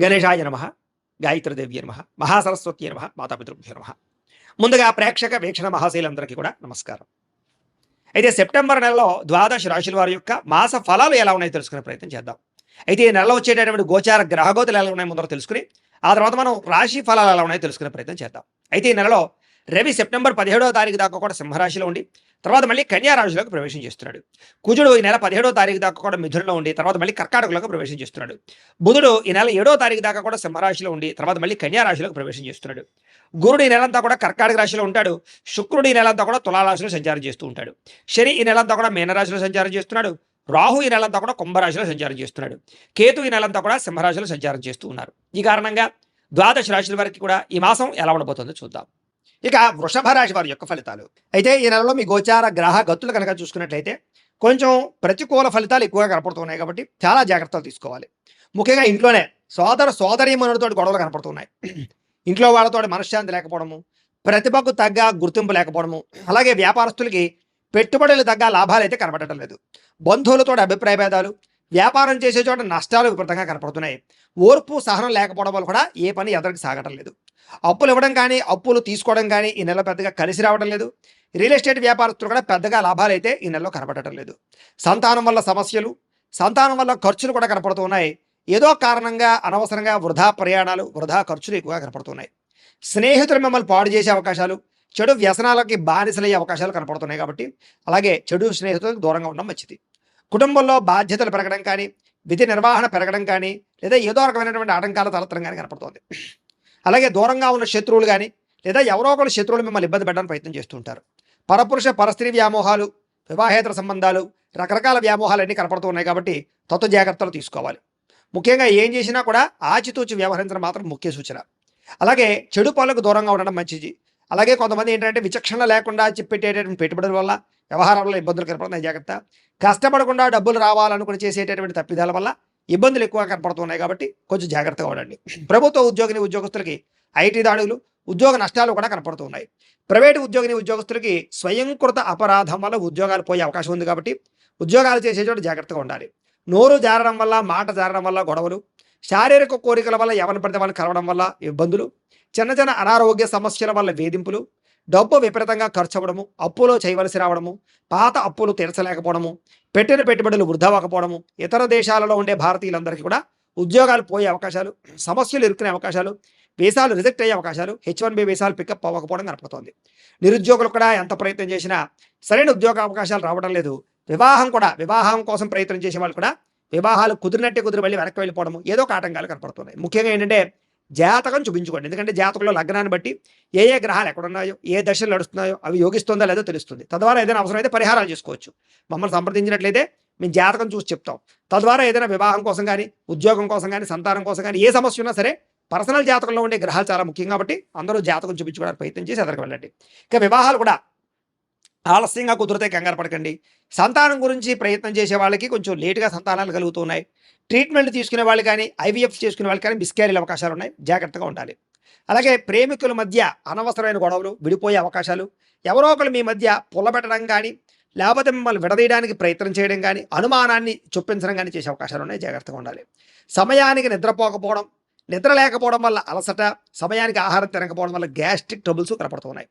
గణేశాయ నమ, గాయత్రీదేవ్య నమ, మహాసరస్వతి నమ, మాతాపితృభ్యో నమ. ముందుగా ప్రేక్షక వీక్షణ మహాశైలందరికీ కూడా నమస్కారం. అయితే సెప్టెంబర్ నెలలో ద్వాదశ రాశుల వారి యొక్క మాస ఫలాలు ఎలా ఉన్నాయో తెలుసుకునే ప్రయత్నం చేద్దాం. అయితే ఈ నెలలో వచ్చేటటువంటి గోచార గ్రహగోతులు ఎలా ఉన్నాయో ముందర తెలుసుకుని ఆ తర్వాత మనం రాశి ఫలాలు ఎలా ఉన్నాయో తెలుసుకునే ప్రయత్నం చేద్దాం. అయితే ఈ నెలలో రవి సెప్టెంబర్ 17వ తారీఖు దాకా కూడా సింహరాశిలో ఉండి తర్వాత మళ్ళీ కన్యా రాశిలోకి ప్రవేశం చేస్తున్నాడు. కుజుడు ఈ నెల 17వ తారీఖు దాకా కూడా మిథునంలో ఉండి తర్వాత మళ్ళీ కర్కాటకలోకి ప్రవేశం చేస్తున్నాడు. బుధుడు ఈ నెల 7వ తారీఖు దాకా కూడా సింహరాశిలో ఉండి తర్వాత మళ్ళీ కన్యా రాశిలోకి ప్రవేశం చేస్తున్నాడు. గురుడు ఈ నెలంతా కూడా కర్కాటక రాశిలో ఉంటాడు. శుక్రుడు ఈ నెలంతా కూడా తులారాశిలో సంచారం చేస్తూ ఉంటాడు. శని ఈ నెలంతా కూడా మీనరాశిలో సంచారం చేస్తున్నాడు. రాహు ఈ నెలంతా కూడా కుంభరాశిలో సంచారం చేస్తున్నాడు. కేతు ఈ నెలంతా కూడా సింహరాశిలో సంచారం చేస్తూ ఉన్నారు. ఈ కారణంగా ద్వాదశ రాశుల వారికి కూడా ఈ మాసం ఎలా ఉండబోతుందో చూద్దాం. ఇక వృషభ రాశి వారి యొక్క ఫలితాలు. అయితే ఈ నెలలో మీ గోచార గ్రహ గతులు కనుక చూసుకున్నట్లయితే కొంచెం ప్రతికూల ఫలితాలు ఎక్కువగా కనపడుతున్నాయి కాబట్టి చాలా జాగ్రత్తలు తీసుకోవాలి. ముఖ్యంగా ఇంట్లోనే సోదరీమణులతో గొడవలు కనపడుతున్నాయి. ఇంట్లో వాళ్ళతో మనశ్శాంతి లేకపోవడము, ప్రతిభకు తగ్గ గుర్తింపు లేకపోవడము, అలాగే వ్యాపారస్తులకి పెట్టుబడులు తగ్గ లాభాలు అయితే కనపడటం లేదు. బంధువులతో అభిప్రాయ భేదాలు, వ్యాపారం చేసే చోట నష్టాలు విపరీతంగా కనపడుతున్నాయి. ఓర్పు సహనం లేకపోవడం వల్ల కూడా ఏ పని ఎదరికి సాగటం లేదు. అప్పులు ఇవ్వడం కానీ అప్పులు తీసుకోవడం కానీ ఈ నెల పెద్దగా కలిసి రావడం లేదు. రియల్ ఎస్టేట్ వ్యాపారస్తులు కూడా పెద్దగా లాభాలు అయితే ఈ నెలలో కనపడటం లేదు. సంతానం వల్ల సమస్యలు, సంతానం వల్ల ఖర్చులు కూడా కనపడుతున్నాయి. ఏదో కారణంగా అనవసరంగా వృధా ప్రయాణాలు, వృధా ఖర్చులు ఎక్కువగా కనపడుతున్నాయి. స్నేహితులు మిమ్మల్ని పాడు చేసే అవకాశాలు, చెడు వ్యసనాలకి బానిసలయ్యే అవకాశాలు కనపడుతున్నాయి. కాబట్టి అలాగే చెడు స్నేహితులకు దూరంగా ఉండడం మంచిది. కుటుంబంలో బాధ్యతలు పెరగడం కానీ, విధి నిర్వహణ పెరగడం కానీ, లేదా ఏదో రకమైనటువంటి ఆటంకాల తలెత్తడం కానీ కనపడుతోంది. అలాగే దూరంగా ఉన్న శత్రువులు కానీ లేదా ఎవరో ఒకరు శత్రువులు మిమ్మల్ని ఇబ్బంది పెట్టడానికి ప్రయత్నం చేస్తుంటారు. పరపురుష పరస్త్రీ వ్యామోహాలు, వివాహేతర సంబంధాలు, రకరకాల వ్యామోహాలు అన్నీ కనపడుతూ ఉన్నాయి. కాబట్టి తత్వ జాగ్రత్తలు తీసుకోవాలి. ముఖ్యంగా ఏం చేసినా కూడా ఆచితూచి వ్యవహరించడం మాత్రం ముఖ్య సూచన. అలాగే చెడు పనులకు దూరంగా ఉండడం మంచిది. అలాగే కొంతమంది ఏంటంటే విచక్షణ లేకుండా చెప్పేటటువంటి పెట్టుబడుల వల్ల వ్యవహారాల వల్ల ఇబ్బందులు కనపడుతున్నాయి. జాగ్రత్త. కష్టపడకుండా డబ్బులు రావాలనుకుని చేసేటటువంటి తప్పిదాల వల్ల ఇబ్బందులు ఎక్కువగా కనపడుతున్నాయి. కాబట్టి కొంచెం జాగ్రత్తగా ఉండండి. ప్రభుత్వ ఉద్యోగస్తులకి ఐటీ దాడులు, ఉద్యోగ నష్టాలు కూడా కనపడుతున్నాయి. ప్రైవేటు ఉద్యోగస్తులకి స్వయంకృత అపరాధం వల్ల ఉద్యోగాలు పోయే అవకాశం ఉంది. కాబట్టి ఉద్యోగాలు చేసే చోట జాగ్రత్తగా ఉండాలి. నోరు జారడం వల్ల, మాట జారడం వల్ల గొడవలు, శారీరక కోరికల వల్ల ఎవరిని పడితే వాళ్ళని కలవడం వల్ల ఇబ్బందులు, చిన్న చిన్న అనారోగ్య సమస్యల వల్ల వేధింపులు, డబ్బు విపరీతంగా ఖర్చు అవ్వడము, అప్పులో చేయవలసి రావడము, పాత అప్పులు తీర్చలేకపోవడము, పెట్టిన పెట్టుబడులు వృధా అవ్వకపోవడము, ఇతర దేశాలలో ఉండే భారతీయులందరికీ కూడా ఉద్యోగాలు పోయే అవకాశాలు, సమస్యలు ఇరుక్కునే అవకాశాలు, వీసాలు రిజెక్ట్ అయ్యే అవకాశాలు, H1B వీసాలు పికప్ అవ్వకపోవడం కనపడుతోంది. నిరుద్యోగులు కూడా ఎంత ప్రయత్నం చేసినా సరైన ఉద్యోగ అవకాశాలు రావడం లేదు. వివాహం కోసం ప్రయత్నం చేసే వాళ్ళు కూడా వివాహాలు కుదిరినట్టే కుదిరి మళ్ళీ వెనక్కి వెళ్ళిపోవడము, ఏదో ఒక ఆటంకాలు కనపడుతున్నాయి. ముఖ్యంగా ఏంటంటే జాతకం చూపించుకోండి. ఎందుకంటే జాతకంలో లగ్నాన్ని బట్టి ఏ ఏ గ్రహాలు ఎక్కడున్నాయో, ఏ దశలు నడుస్తున్నాయో అవి యోగిస్తుందో లేదో తెలుస్తుంది. తద్వారా ఏదైనా అవసరమైతే పరిహారాలు చేసుకోవచ్చు. మమ్మల్ని సంప్రదించినట్లయితే మేము జాతకం చూసి చెప్తాం. తద్వారా ఏదైనా వివాహం కోసం కానీ, ఉద్యోగం కోసం కానీ, సంతానం కోసం కానీ ఏ సమస్య ఉన్నా సరే పర్సనల్ జాతకంలో ఉండే గ్రహాలు చాలా ముఖ్యం. కాబట్టి అందరూ జాతకం చూపించుకోవడానికి ప్రయత్నం చేసి ఎదరికి వెళ్ళండి. ఇక వివాహాలు కూడా ఆలస్యంగా కుదిరితే కంగారు పడకండి. సంతానం గురించి ప్రయత్నం చేసే వాళ్ళకి కొంచెం లేటుగా సంతానాలు కలుగుతున్నాయి. ట్రీట్మెంట్ తీసుకునే వాళ్ళు కానీ, IVF చేసుకునే వాళ్ళు కానీ మిస్క్యారీల అవకాశాలు ఉన్నాయి. జాగ్రత్తగా ఉండాలి. అలాగే ప్రేమికుల మధ్య అనవసరమైన గొడవలు, విడిపోయే అవకాశాలు, ఎవరో ఒకరు మీ మధ్య పుల్లబెట్టడం కానీ, లేకపోతే మిమ్మల్ని విడదీయడానికి ప్రయత్నం చేయడం కానీ, అనుమానాన్ని చొప్పించడం కానీ చేసే అవకాశాలు ఉన్నాయి. జాగ్రత్తగా ఉండాలి. సమయానికి నిద్రపోకపోవడం, నిద్ర లేకపోవడం వల్ల అలసట, సమయానికి ఆహారం తినకపోవడం వల్ల గ్యాస్ట్రిక్ ట్రబుల్స్ కనపడుతున్నాయి.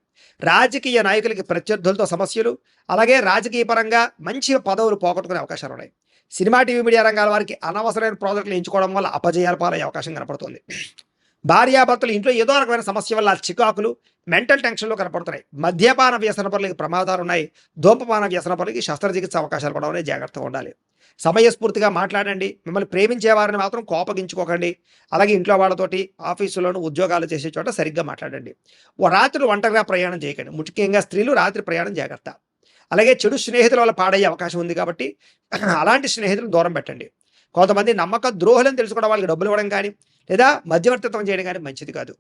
రాజకీయ నాయకులకి ప్రత్యర్థులతో సమస్యలు, అలాగే రాజకీయ పరంగా మంచి పదవులు పోగొట్టుకునే అవకాశాలు ఉన్నాయి. సినిమా, టీవీ, మీడియా రంగాల వారికి అనవసరమైన ప్రాజెక్టులు ఎంచుకోవడం వల్ల అపజయాలు పాలయ్యే అవకాశం కనపడుతుంది. భార్యాభర్తలు ఇంట్లో ఏదో రకమైన సమస్య వల్ల చికాకులు, మెంటల్ టెన్షన్లు కనపడుతున్నాయి. మద్యపాన వ్యసన పరులకి ప్రమాదాలు ఉన్నాయి. ధూమపాన వ్యసన పరులకి శస్త్రచికిత్స అవకాశాలు కూడా ఉన్నాయి. జాగ్రత్తగా ఉండాలి. సమయస్ఫూర్తిగా మాట్లాడండి. మిమ్మల్ని ప్రేమించే వారిని మాత్రం కోపగించుకోకండి. అలాగే ఇంట్లో వాళ్ళతోటి, ఆఫీసులోను, ఉద్యోగాలు చేసే చోట సరిగ్గా మాట్లాడండి. రాత్రి ఒంటరిగా ప్రయాణం చేయకండి. ముఖ్యంగా స్త్రీలు రాత్రి ప్రయాణం జాగ్రత్త. అలాగే చెడు స్నేహితుల వల్ల పాడయ్యే అవకాశం ఉంది. కాబట్టి అలాంటి స్నేహితులను దూరం పెట్టండి. కొంతమంది నమ్మక ద్రోహులను తెలుసుకోవడం, వాళ్ళకి డబ్బులు ఇవ్వడం కానీ లేదా మధ్యవర్తిత్వం చేయడం కానీ మంచిది కాదు.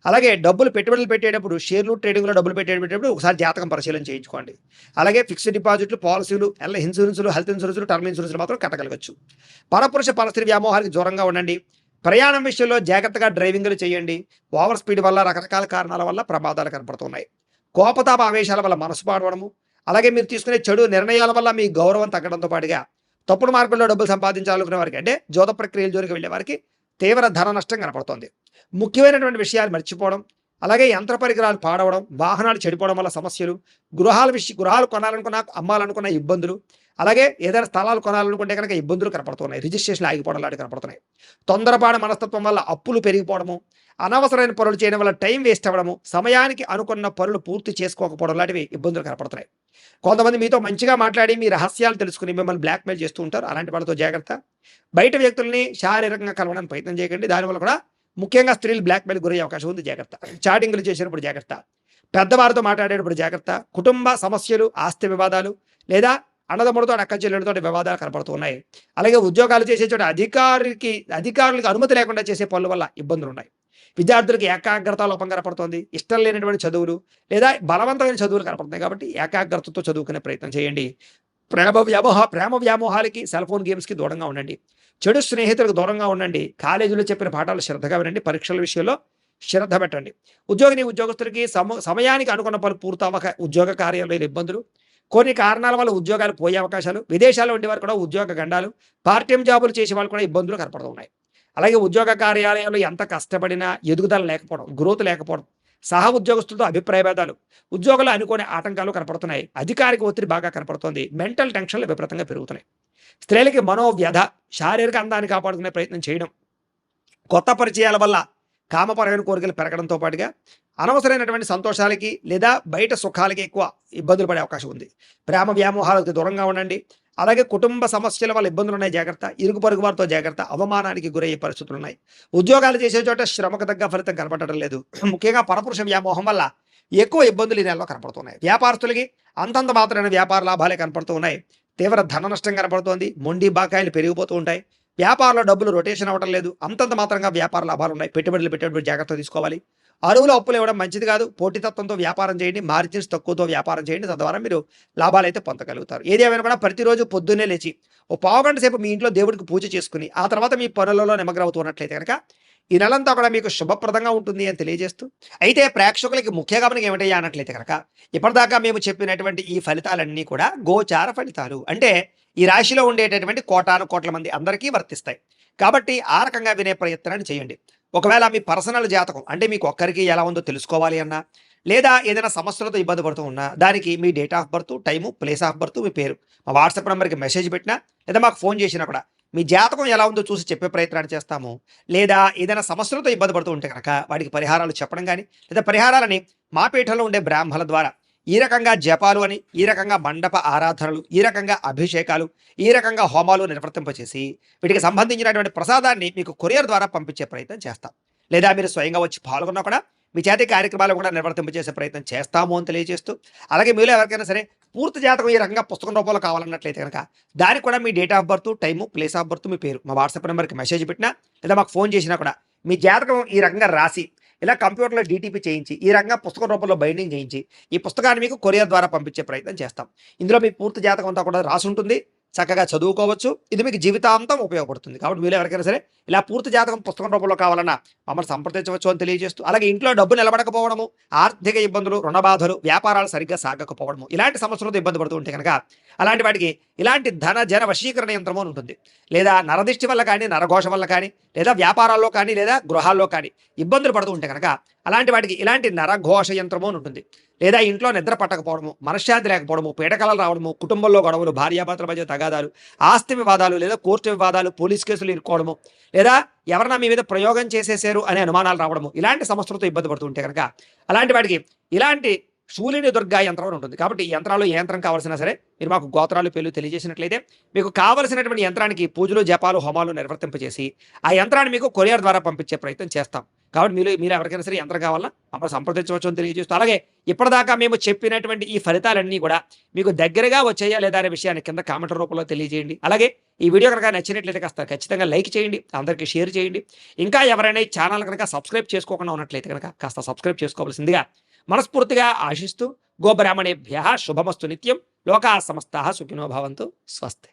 అలాగే పెట్టుబడులు పెట్టేటప్పుడు, షేర్లు ట్రేడింగ్లో డబ్బులు పెట్టేటప్పుడు ఒకసారి జాతకం పరిశీలన చేయించుకోండి. అలాగే ఫిక్స్డ్ డిపాజిట్లు, పాలసీలు, ఇన్సూరెన్సులు, హెల్త్ ఇన్సూరెన్సులు, టర్మ్ ఇన్సూరెన్సులు మాత్రం కట్టగలగచ్చు. పరపురుష పరస్త్రీ వ్యామోహానికి దూరంగా ఉండండి. ప్రయాణం విషయంలో జాగ్రత్తగా డ్రైవింగ్లు చేయండి. ఓవర్ స్పీడ్ వల్ల, రకరకాల కారణాల వల్ల ప్రమాదాలు కనపడుతున్నాయి. కోపతాప ఆవేశాల వల్ల మనసు పాడవడము, అలాగే మీరు తీసుకునే చెడు నిర్ణయాల వల్ల మీ గౌరవం తగ్గడంతో పాటుగా తప్పుడు మార్గంలో డబ్బులు సంపాదించాలనుకునే వారికి, అంటే జోద ప్రక్రియల జోలికి వెళ్ళే వారికి తీవ్ర ధన నష్టం కనపడుతోంది. ముఖ్యమైనటువంటి విషయాలు మర్చిపోవడం, అలాగే యంత్ర పరికరాలు పాడవడం, వాహనాలు చెడిపోవడం వల్ల సమస్యలు, గృహాలు కొనాలనుకున్నా, అమ్మాలనుకున్న ఇబ్బందులు, అలాగే ఏదైనా స్థలాలు కొనాలనుకుంటే కనుక ఇబ్బందులు కనపడుతున్నాయి. రిజిస్ట్రేషన్లు ఆగిపోవడం లాంటివి కనపడుతున్నాయి. తొందరపాటు మనస్తత్వం వల్ల అప్పులు పెరిగిపోవడము, అనవసరమైన పనులు చేయడం వల్ల టైం వేస్ట్ అవ్వడము, సమయానికి అనుకున్న పనులు పూర్తి చేసుకోకపోవడం లాంటివి ఇబ్బందులు కనపడుతున్నాయి. కొంతమంది మీతో మంచిగా మాట్లాడి మీ రహస్యాలు తెలుసుకుని మిమ్మల్ని బ్లాక్మెయిల్ చేస్తూ ఉంటారు. అలాంటి వాళ్ళతో జాగ్రత్త. బయట వ్యక్తుల్ని శారీరకంగా కలవడానికి ప్రయత్నం చేయకండి. దానివల్ల కూడా ముఖ్యంగా స్త్రీలు బ్లాక్మెయిల్ గురయ్యే అవకాశం ఉంది. జాగ్రత్త. చాటింగ్లు చేసినప్పుడు జాగ్రత్త. పెద్దవారితో మాట్లాడేటప్పుడు జాగ్రత్త. కుటుంబ సమస్యలు, ఆస్తి వివాదాలు, లేదా అన్నదమ్ములతో అక్క చెల్లెలతో వివాదాలు కనపడుతూ ఉన్నాయి. అలాగే ఉద్యోగాలు చేసే చోట అధికారులకు అనుమతి లేకుండా చేసే పనుల వల్ల ఇబ్బందులు ఉన్నాయి. విద్యార్థులకు ఏకాగ్రత లోపం కనపడుతోంది. ఇష్టం లేనటువంటి చదువులు లేదా బలవంతమైన చదువులు కనపడుతున్నాయి. కాబట్టి ఏకాగ్రతతో చదువుకునే ప్రయత్నం చేయండి. ప్రేమ వ్యామోహాలకి, సెల్ ఫోన్ గేమ్స్కి దూరంగా ఉండండి. చెడు స్నేహితులకు దూరంగా ఉండండి. కాలేజీలో చెప్పిన పాఠాలు శ్రద్ధగా వినండి. పరీక్షల విషయంలో శ్రద్ధ పెట్టండి. ఉద్యోగస్తులకి సమయానికి అనుకున్న పనులు పూర్తవక ఉద్యోగ కార్యాలయాల ఇబ్బందులు, కొన్ని కారణాల వల్ల ఉద్యోగాలు పోయే అవకాశాలు, విదేశాల్లో ఉండే వారు కూడా ఉద్యోగ గండాలు, పార్ట్ టైం జాబులు చేసే వాళ్ళు కూడా ఇబ్బందులు కనపడుతున్నాయి. అలాగే ఉద్యోగ కార్యాలయాల్లో ఎంత కష్టపడినా ఎదుగుదల లేకపోవడం, గ్రోత్ లేకపోవడం, సహ ఉద్యోగస్తులతో అభిప్రాయ భేదాలు, ఉద్యోగాలు అనుకోని ఆటంకాలు కనపడుతున్నాయి. అధికారిక ఒత్తిడి బాగా కనపడుతోంది. మెంటల్ టెన్షన్లు విపరీతంగా పెరుగుతున్నాయి. స్త్రీలకి మనోవ్యధ, శారీరక అందాన్ని కాపాడుకునే ప్రయత్నం చేయడం, కొత్త పరిచయాల వల్ల కామపరమైన కోరికలు పెరగడంతో పాటుగా అనవసరమైనటువంటి సంతోషాలకి లేదా బయట సుఖాలకి ఎక్కువ ఇబ్బందులు పడే అవకాశం ఉంది. ప్రేమ వ్యామోహాలకు దూరంగా ఉండండి. అలాగే కుటుంబ సమస్యల వల్ల ఇబ్బందులు ఉన్నాయి. జాగ్రత్త. ఇరుగు పొరుగు వారితో జాగ్రత్త. అవమానానికి గురయ్యే పరిస్థితులు ఉన్నాయి. ఉద్యోగాలు చేసే చోట శ్రమకు తగ్గ ఫలితం కనపడటం లేదు. ముఖ్యంగా పరపురుష వ్యామోహం వల్ల ఎక్కువ ఇబ్బందులు ఈ నెలలో కనపడుతున్నాయి. వ్యాపారస్తులకి అంతంత మాత్రమైన వ్యాపార లాభాలే కనపడుతూ ఉన్నాయి. తీవ్ర ధన నష్టం కనపడుతోంది. మొండి బాకాయలు పెరిగిపోతూ ఉంటాయి. వ్యాపారంలో డబ్బులు రొటేషన్ అవ్వడం లేదు. అంతంత మాత్రంగా వ్యాపార లాభాలు ఉన్నాయి. పెట్టుబడులు జాగ్రత్త తీసుకోవాలి. అరువులు అప్పులు ఇవ్వడం మంచిది కాదు. పోటీతత్వంతో వ్యాపారం చేయండి. మార్జిన్స్ తక్కువతో వ్యాపారం చేయండి. తద్వారా మీరు లాభాలు అయితే పొందగలుగుతారు. ఏది ఏమైనా కూడా ప్రతిరోజు పొద్దున్నే లేచి ఓ పావుగంట సేపు మీ ఇంట్లో దేవుడికి పూజ చేసుకుని ఆ తర్వాత మీ పనులలో నిమగ్నమవుతున్నట్లయితే కనుక ఈ నెలంతా కూడా మీకు శుభప్రదంగా ఉంటుంది అని తెలియజేస్తూ, అయితే ప్రేక్షకులకి ముఖ్య గమనిక ఏమిటయ్యా అన్నట్లయితే కనుక ఇప్పటిదాకా మేము చెప్పినటువంటి ఈ ఫలితాలన్నీ కూడా గోచార ఫలితాలు. అంటే ఈ రాశిలో ఉండేటటువంటి కోటాను కోట్ల మంది అందరికీ వర్తిస్తాయి. కాబట్టి ఆ రకంగా వినే ప్రయత్నాన్ని చేయండి. ఒకవేళ మీ పర్సనల్ జాతకం అంటే మీకు ఒక్కరికి ఎలా ఉందో తెలుసుకోవాలి అన్నా, లేదా ఏదైనా సమస్యలతో ఇబ్బంది పడుతూ ఉన్నా, దానికి మీ date of birth, time, place of birth, మీ పేరు మా వాట్సాప్ నెంబర్కి మెసేజ్ పెట్టినా లేదా మాకు ఫోన్ చేసినా కూడా మీ జాతకం ఎలా ఉందో చూసి చెప్పే ప్రయత్నాన్ని చేస్తాము. లేదా ఏదైనా సమస్యలతో ఇబ్బంది పడుతూ ఉంటే కనుక వాటికి పరిహారాలు చెప్పడం కానీ, లేదా పరిహారాలని మా పీఠంలో ఉండే బ్రాహ్మణుల ద్వారా ఈ రకంగా జపాలు అని, ఈ రకంగా మండప ఆరాధనలు, ఈ రకంగా అభిషేకాలు, ఈ రకంగా హోమాలు నిర్వర్తింపచేసి వీటికి సంబంధించినటువంటి ప్రసాదాన్ని మీకు కొరియర్ ద్వారా పంపించే ప్రయత్నం చేస్తాం. లేదా మీరు స్వయంగా వచ్చి పాల్గొన్నా కూడా మీ చేతి కార్యక్రమాలు కూడా నిర్వర్తింపచేసే ప్రయత్నం చేస్తాము అని తెలియజేస్తూ, అలాగే మీలో ఎవరికైనా సరే పూర్తి జాతకం ఈ రకంగా పుస్తకం రూపంలో కావాలన్నట్లయితే కనుక దానికి కూడా మీ date of birth, time, place of birth, మీ పేరు మా వాట్సాప్ నెంబర్కి మెసేజ్ పెట్టినా లేదా మాకు ఫోన్ చేసినా కూడా మీ జాతకం ఈ రకంగా రాసి ఇలా కంప్యూటర్లో డీటీపీ చేయించి ఈ రకంగా పుస్తకం రూపంలో బైండింగ్ చేయించి ఈ పుస్తకాన్ని మీకు కొరియర్ ద్వారా పంపించే ప్రయత్నం చేస్తాం. ఇందులో మీ పూర్తి జాతకం అంతా కూడా రాసి ఉంటుంది. చక్కగా చదువుకోవచ్చు. ఇది మీకు జీవితాంతం ఉపయోగపడుతుంది. కాబట్టి మీరు ఎవరికైనా సరే ఇలా పూర్తి జాతకం పుస్తకం రూపంలో కావాలన్నా మమ్మల్ని సంప్రదించవచ్చు అని తెలియజేస్తూ, అలాగే ఇంట్లో డబ్బు నిలబడకపోవడము, ఆర్థిక ఇబ్బందులు, రుణ బాధలు, వ్యాపారాలు సరిగ్గా సాగకపోవడము, ఇలాంటి సమస్యలతో ఇబ్బంది పడుతూ ఉంటే కనుక అలాంటి వాటికి ఇలాంటి ధన జన వశీకరణ యంత్రము అని ఉంటుంది. లేదా నరదిష్టి వల్ల కానీ, నరఘోష వల్ల కానీ, లేదా వ్యాపారాల్లో కానీ, లేదా గృహాల్లో కానీ ఇబ్బందులు పడుతూ ఉంటే కనుక అలాంటి వాటికి ఇలాంటి నరఘోష యంత్రము అని ఉంటుంది. లేదా ఇంట్లో నిద్ర పట్టకపోవడము, మనశ్శాంతి లేకపోవడము, పీడకలలు రావడము, కుటుంబంలో గొడవలు, భార్యాభర్తల మధ్య తగాదాలు, ఆస్తి వివాదాలు, లేదా కోర్టు వివాదాలు, పోలీస్ కేసులు ఇరుక్కోవడము, లేదా ఎవరన్నా మీ మీద ప్రయోగం చేసేసారు అనే అనుమానాలు రావడము, ఇలాంటి సమస్యలతో ఇబ్బంది పడుతూ ఉంటే కనుక అలాంటి వాటికి ఇలాంటి శూలిని దుర్గా యంత్రం అని ఉంటుంది. కాబట్టి ఈ యంత్రాలు ఏ యంత్రం కావాల్సినా సరే మీరు మాకు గోత్రాలు పేర్లు తెలియజేసినట్లయితే మీకు కావలసినటువంటి యంత్రానికి పూజలు, జపాలు, హోమాలు నిర్వర్తింపజేసి ఆ యంత్రాన్ని మీకు కొరియర్ ద్వారా పంపించే ప్రయత్నం చేస్తాం. కాబట్టి మీరు ఎవరికైనా సరే యంత్రం కావాలా మమ్మల్ని సంప్రదించవచ్చు అని తెలియజేస్తూ, అలాగే ఇప్పటిదాకా మేము చెప్పినటువంటి ఈ ఫలితాలన్నీ కూడా మీకు దగ్గరగా వచ్చాయా లేదా అనే విషయాన్ని కింద కామెంట్ రూపంలో తెలియజేయండి. అలాగే ఈ వీడియో కనుక నచ్చినట్లయితే కాస్త ఖచ్చితంగా లైక్ చేయండి, అందరికీ షేర్ చేయండి. ఇంకా ఎవరైనా ఈ ఛానల్ కనుక సబ్స్క్రైబ్ చేసుకోకుండా ఉన్నట్లయితే కనుక కాస్త సబ్స్క్రైబ్ చేసుకోవాల్సిందిగా మనస్ఫూర్తిగా ఆశిస్తూ, గోబ్రాహ్మణేభ్యః శుభమస్తు నిత్యం. లోకాః సమస్తాః సుఖినో భవంతు. స్వస్తి.